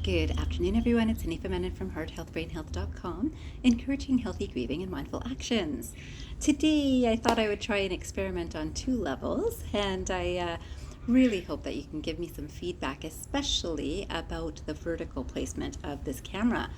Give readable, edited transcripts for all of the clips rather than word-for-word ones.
Good afternoon, everyone. It's Hanifa Menon from hearthealthbrainhealth.com, encouraging healthy grieving and mindful actions. Today, I thought I would try an experiment on two levels, and I really hope that you can give me some feedback, especially about the vertical placement of this camera.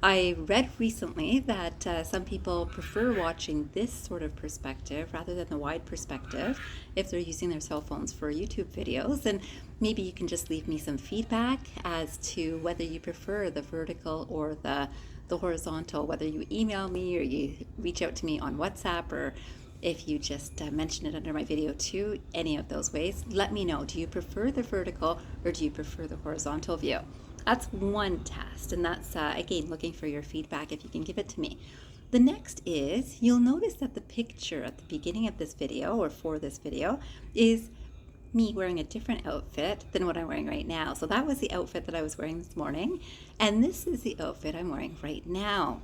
I read recently that some people prefer watching this sort of perspective rather than the wide perspective if they're using their cell phones for YouTube videos. And maybe you can just leave me some feedback as to whether you prefer the vertical or the horizontal, whether you email me or you reach out to me on WhatsApp, or if you just mention it under my video too. Any of those ways, let me know. Do you prefer the vertical or do you prefer the horizontal view? That's one test, and that's, again, looking for your feedback if you can give it to me. The next is, you'll notice that the picture at the beginning of this video, or for this video, is me wearing a different outfit than what I'm wearing right now. So that was the outfit that I was wearing this morning, and this is the outfit I'm wearing right now.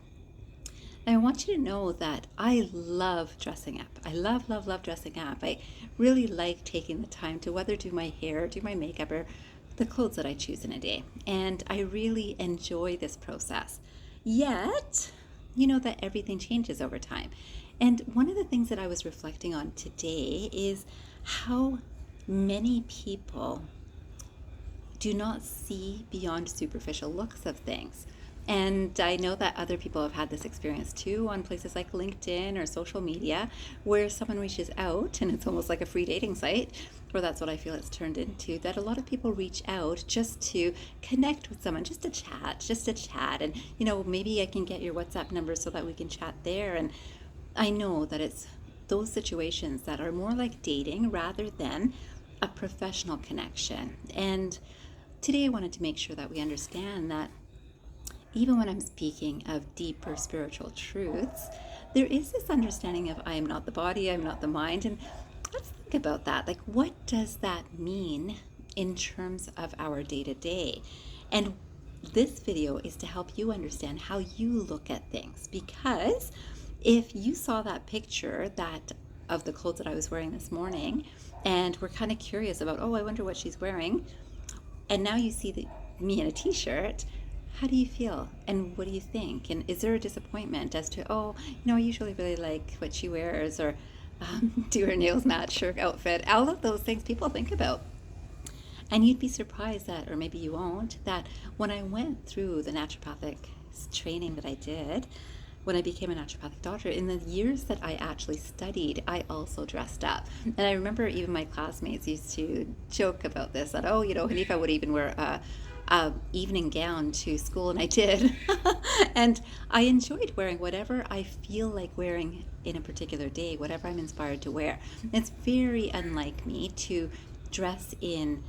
And I want you to know that I love dressing up. I love, love, love dressing up. I really like taking the time to whether do my hair, do my makeup, or the clothes that I choose in a day. And I really enjoy this process. Yet, you know that everything changes over time. And one of the things that I was reflecting on today is how many people do not see beyond superficial looks of things. And I know that other people have had this experience too on places like LinkedIn or social media, where someone reaches out, and it's almost like a free dating site, or that's what I feel it's turned into, that a lot of people reach out just to connect with someone, just to chat. And, you know, maybe I can get your WhatsApp number so that we can chat there. And I know that it's those situations that are more like dating rather than a professional connection. And today I wanted to make sure that we understand that even when I'm speaking of deeper spiritual truths, there is this understanding of I am not the body, I'm not the mind. And let's think about that. Like, what does that mean in terms of our day-to-day? And this video is to help you understand how you look at things. Because if you saw that picture of the clothes that I was wearing this morning, and we're kind of curious about, oh, I wonder what she's wearing, and now you see me in a t-shirt, how do you feel? And what do you think? And is there a disappointment as to, oh, you know, I usually really like what she wears, or do her nails match her outfit? All of those things people think about. And you'd be surprised that, or maybe you won't, that when I went through the naturopathic training that I did, when I became a naturopathic doctor, in the years that I actually studied, I also dressed up. And I remember even my classmates used to joke about this, that, oh, you know, Hanifa would even wear a evening gown to school, and I did. And I enjoyed wearing whatever I feel like wearing in a particular day, whatever I'm inspired to wear. It's very unlike me to dress in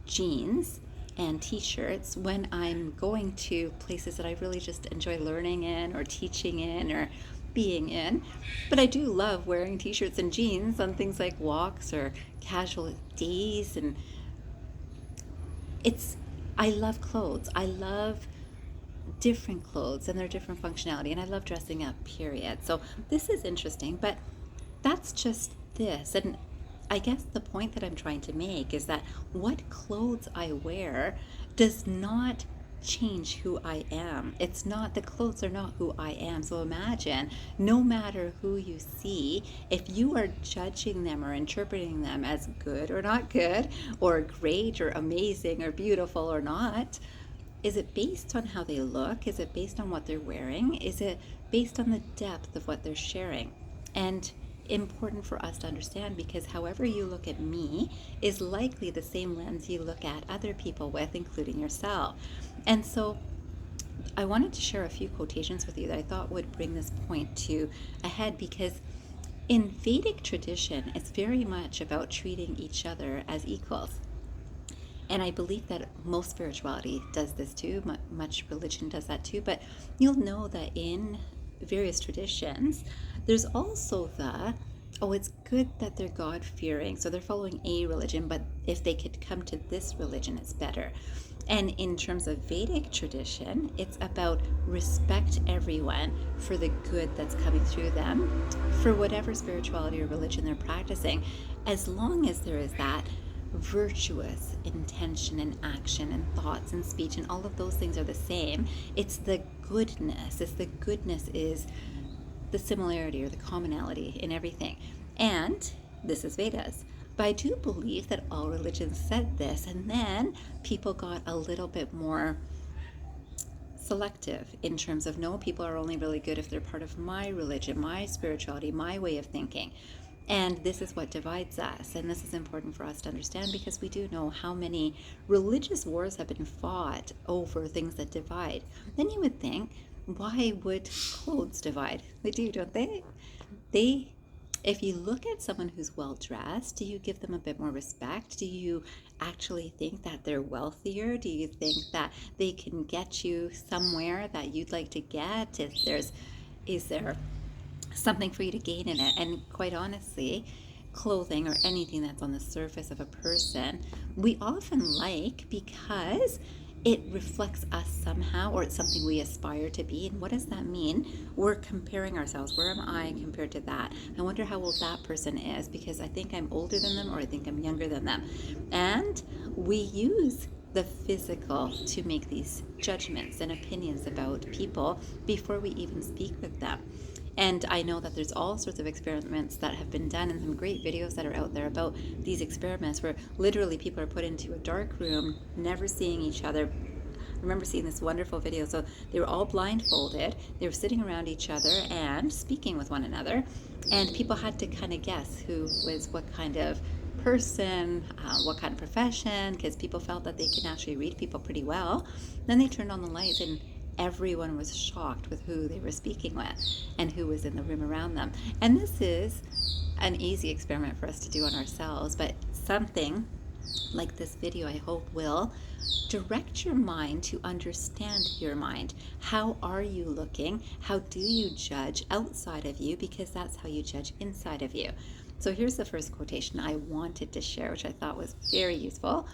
jeans and t-shirts when I'm going to places that I really just enjoy learning in, or teaching in, or being in. But I do love wearing t-shirts and jeans on things like walks or casual days. And I love clothes. I love different clothes and their different functionality, and I love dressing up, period. So this is interesting, but that's just this. And I guess the point that I'm trying to make is that what clothes I wear does not change who I am. It's not, the clothes are not who I am. So imagine, no matter who you see, if you are judging them or interpreting them as good or not good, or great or amazing or beautiful or not, is it based on how they look? Is it based on what they're wearing? Is it based on the depth of what they're sharing? And important for us to understand, because however you look at me is likely the same lens you look at other people with, including yourself. And so I wanted to share a few quotations with you that I thought would bring this point to a head, because in Vedic tradition, it's very much about treating each other as equals. And I believe that most spirituality does this too, much religion does that too, but you'll know that in various traditions, there's also it's good that they're God-fearing, so they're following a religion, but if they could come to this religion, it's better. And in terms of Vedic tradition, it's about respect everyone for the good that's coming through them, for whatever spirituality or religion they're practicing. As long as there is that virtuous intention and action and thoughts and speech and all of those things are the same. It's the goodness. It's the goodness is the similarity or the commonality in everything. And this is Vedas. But I do believe that all religions said this, and then people got a little bit more selective in terms of no, people are only really good if they're part of my religion, my spirituality, my way of thinking. And this is what divides us. And this is important for us to understand because we do know how many religious wars have been fought over things that divide. Then you would think, why would clothes divide? They do, don't they? They If you look at someone who's well dressed, do you give them a bit more respect? Do you actually think that they're wealthier? Do you think that they can get you somewhere that you'd like to get? Is there something for you to gain in it? And quite honestly, clothing or anything that's on the surface of a person, we often like because it reflects us somehow, or it's something we aspire to be. And what does that mean? We're comparing ourselves. Where am I compared to that? I wonder how old that person is because I think I'm older than them or I think I'm younger than them. And we use the physical to make these judgments and opinions about people before we even speak with them. And I know that there's all sorts of experiments that have been done and some great videos that are out there about these experiments where literally people are put into a dark room, never seeing each other. I remember seeing this wonderful video. So they were all blindfolded. They were sitting around each other and speaking with one another. And people had to kind of guess who was what kind of person, what kind of profession, because people felt that they can actually read people pretty well. Then they turned on the lights and everyone was shocked with who they were speaking with and who was in the room around them. And this is an easy experiment for us to do on ourselves, but something like this video I hope will direct your mind to understand your mind. How are you looking? How do you judge outside of you? Because that's how you judge inside of you. So here's the first quotation I wanted to share, which I thought was very useful.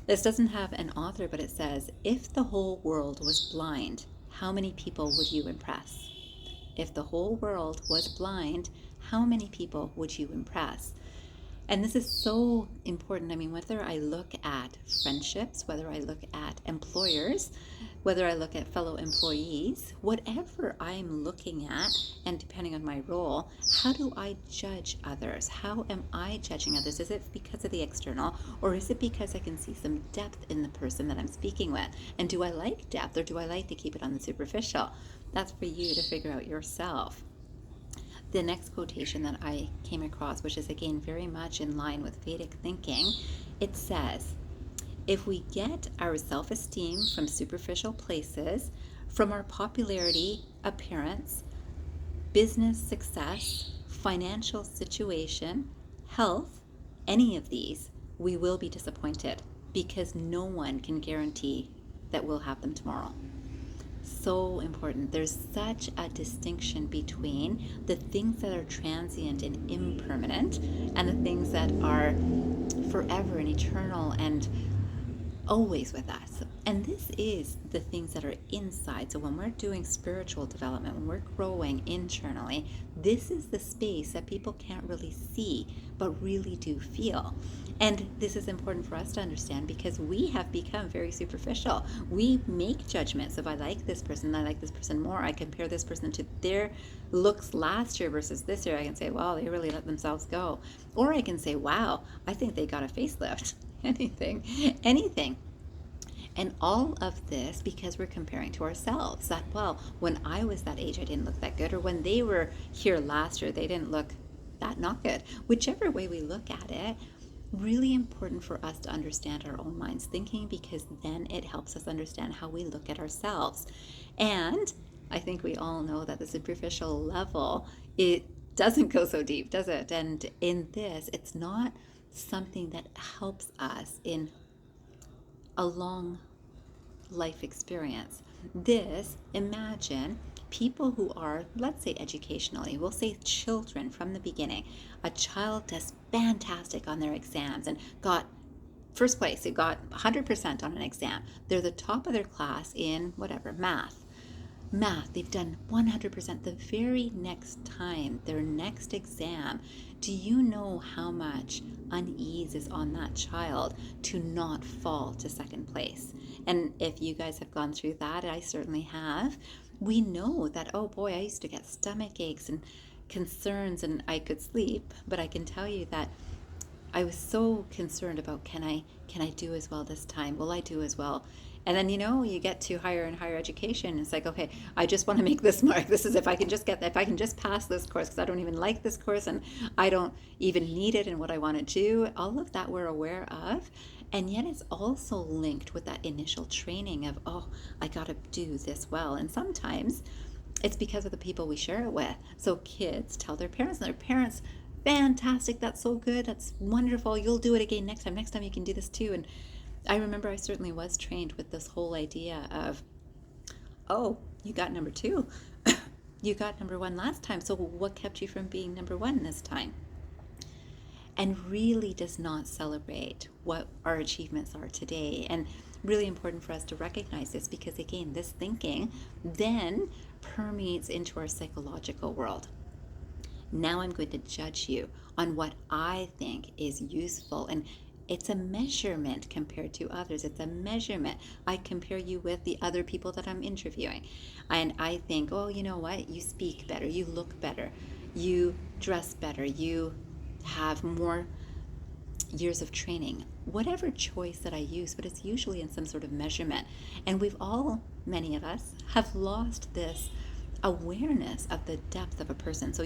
This doesn't have an author, but it says, if the whole world was blind, how many people would you impress? If the whole world was blind, how many people would you impress? And this is so important. I mean, whether I look at friendships, whether I look at employers, whether I look at fellow employees, whatever I'm looking at, and depending on my role, how do I judge others? How am I judging others? Is it because of the external, or is it because I can see some depth in the person that I'm speaking with? And do I like depth, or do I like to keep it on the superficial? That's for you to figure out yourself. The next quotation that I came across, which is again very much in line with Vedic thinking, it says, if we get our self-esteem from superficial places, from our popularity, appearance, business success, financial situation, health, any of these, we will be disappointed because no one can guarantee that we'll have them tomorrow. So important. There's such a distinction between the things that are transient and impermanent and the things that are forever and eternal and always with us. And this is the things that are inside. So when we're doing spiritual development, when we're growing internally, this is the space that people can't really see, but really do feel. And this is important for us to understand because we have become very superficial. We make judgments of I like this person, I like this person more. I compare this person to their looks last year versus this year. I can say, wow, they really let themselves go. Or I can say, wow, I think they got a facelift. anything. And all of this because we're comparing to ourselves that, well, when I was that age, I didn't look that good. Or when they were here last year, they didn't look that not good. Whichever way we look at it, really important for us to understand our own mind's thinking because then it helps us understand how we look at ourselves. And I think we all know that the superficial level, it doesn't go so deep, does it? And in this, it's not something that helps us in a long life experience. This, imagine people who are, let's say educationally, we'll say children from the beginning. A child does fantastic on their exams and got first place, it got 100% on an exam. They're the top of their class in whatever, math. Math, they've done 100%. The very next time, their next exam, do you know how much unease is on that child to not fall to second place? And if you guys have gone through that, I certainly have, we know that, oh boy, I used to get stomach aches and concerns and I could sleep, but I can tell you that I was so concerned about can I do as well this time? Will I do as well? And then you get to higher and higher education. It's like, okay, I just want to make this mark. This is if I can just pass this course because I don't even like this course and I don't even need it and what I want to do. All of that we're aware of. And yet it's also linked with that initial training of, oh, I got to do this well. And sometimes it's because of the people we share it with. So kids tell their parents, and their parents, fantastic, that's so good, that's wonderful, you'll do it again next time. Next time you can do this too. And I remember I certainly was trained with this whole idea of, oh, you got number two. You got number one last time, so what kept you from being number one this time? And really does not celebrate what our achievements are today. And really important for us to recognize this because, again, this thinking then permeates into our psychological world. Now I'm going to judge you on what I think is useful. And it's a measurement compared to others. It's a measurement. I compare you with the other people that I'm interviewing. And I think, oh, you know what? You speak better. You look better. You dress better. You have more years of training. Whatever choice that I use, but it's usually in some sort of measurement. And many of us, have lost this awareness of the depth of a person. So,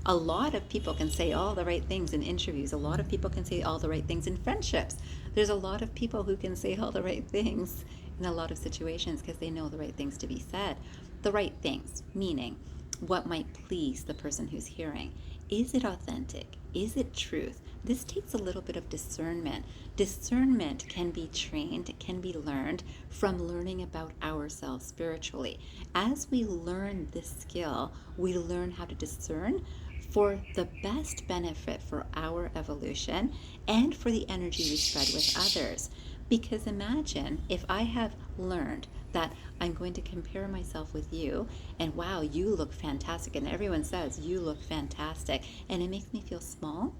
a lot of people can say all the right things in interviews. A lot of people can say all the right things in friendships. There's a lot of people who can say all the right things in a lot of situations because they know the right things to be said. The right things, meaning what might please the person who's hearing. Is it authentic? Is it truth? This takes a little bit of discernment. Discernment can be trained, it can be learned from learning about ourselves spiritually. As we learn this skill, we learn how to discern for the best benefit for our evolution and for the energy we spread with others. Because imagine if I have learned that I'm going to compare myself with you, and wow, you look fantastic, and everyone says you look fantastic, and it makes me feel small.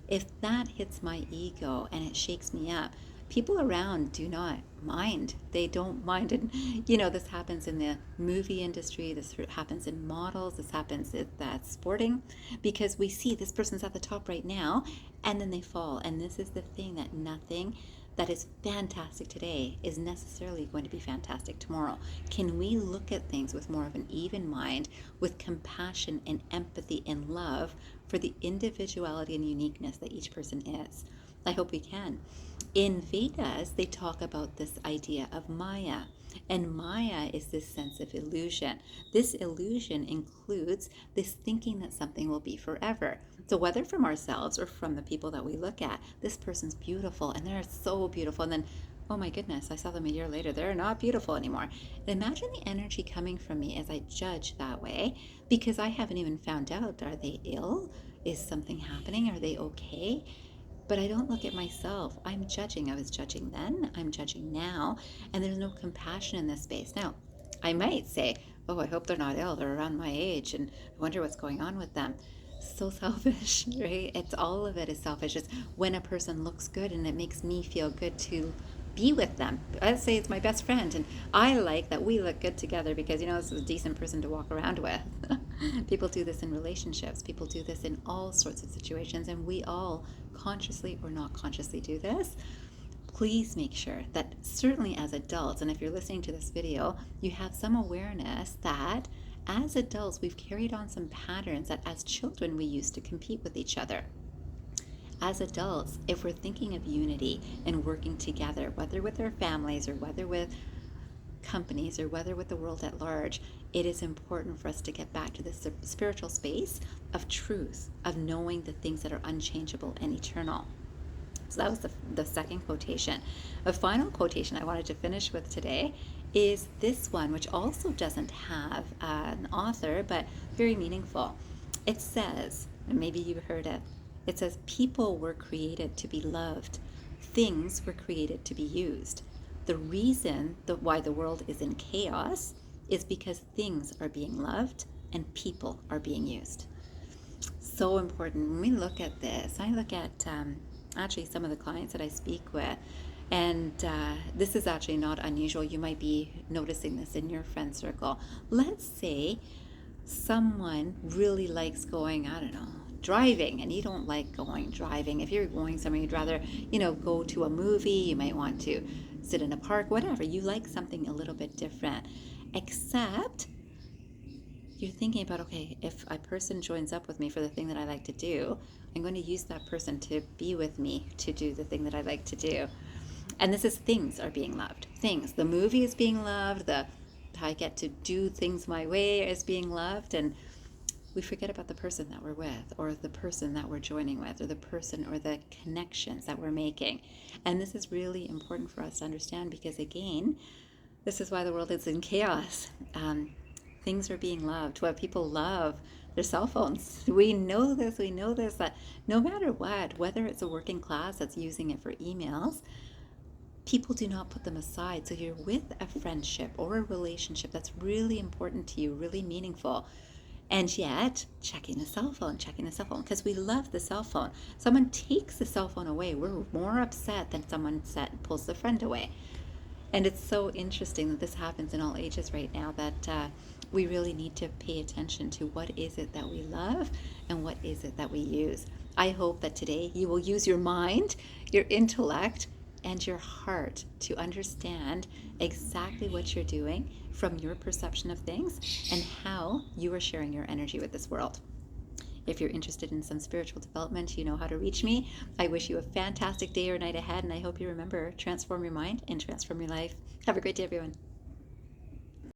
If that hits my ego and it shakes me up, people around do not mind. They don't mind. And, this happens in the movie industry, this happens in models, this happens at that sporting, because we see this person's at the top right now, and then they fall. And this is the thing, that nothing that is fantastic today is necessarily going to be fantastic tomorrow. Can we look at things with more of an even mind, with compassion and empathy and love for the individuality and uniqueness that each person is? I hope we can. In Vedas, they talk about this idea of Maya. And Maya is this sense of illusion. This illusion includes this thinking that something will be forever. So whether from ourselves or from the people that we look at, this person's beautiful and they're so beautiful. And then, oh my goodness, I saw them a year later. They're not beautiful anymore. And imagine the energy coming from me as I judge that way, because I haven't even found out, are they ill? Is something happening? Are they okay? But I don't look at myself. I'm judging. I was judging then. I'm judging now. And there's no compassion in this space. Now, I might say, oh, I hope they're not ill. They're around my age and I wonder what's going on with them. So selfish, right? It's all of it is selfish. It's when a person looks good and it makes me feel good to be with them. I'd say it's my best friend, and I like that we look good together because, this is a decent person to walk around with. People do this in relationships. People do this in all sorts of situations, and we all, consciously or not consciously, do this. Please make sure that certainly as adults, and if you're listening to this video, you have some awareness that as adults, we've carried on some patterns that as children we used to compete with each other. As adults, if we're thinking of unity and working together, whether with our families or whether with companies or whether with the world at large, it is important for us to get back to this spiritual space of truth, of knowing the things that are unchangeable and eternal. So that was the second quotation. A final quotation I wanted to finish with today is this one, which also doesn't have an author, but very meaningful. It says, and maybe you've heard it, it says, people were created to be loved. Things were created to be used. The reason why the world is in chaos is because things are being loved and people are being used. So important. When we look at this, I look at actually some of the clients that I speak with, and this is actually not unusual. You might be noticing this in your friend circle. Let's say someone really likes going, I don't know, driving, and you don't like going driving. If you're going somewhere, you'd rather, go to a movie. You might want to sit in a park, whatever. You like something a little bit different. Except you're thinking about, okay, if a person joins up with me for the thing that I like to do, I'm going to use that person to be with me to do the thing that I like to do. And this is things are being loved. Things. The movie is being loved. I get to do things my way is being loved. And we forget about the person that we're with, or the person that we're joining with, or the person or the connections that we're making. And this is really important for us to understand, because again, this is why the world is in chaos. Things are being loved. What people love, their cell phones. We know this, that no matter what, whether it's a working class that's using it for emails, people do not put them aside. So you're with a friendship or a relationship that's really important to you, really meaningful, and yet checking the cell phone, because we love the cell phone. Someone takes the cell phone away, we're more upset than someone pulls the friend away. And it's so interesting that this happens in all ages right now, that we really need to pay attention to what is it that we love and what is it that we use. I hope that today you will use your mind, your intellect, and your heart to understand exactly what you're doing from your perception of things and how you are sharing your energy with this world. If you're interested in some spiritual development, you know how to reach me. I wish you a fantastic day or night ahead, and I hope you remember, transform your mind and transform your life. Have a great day, everyone.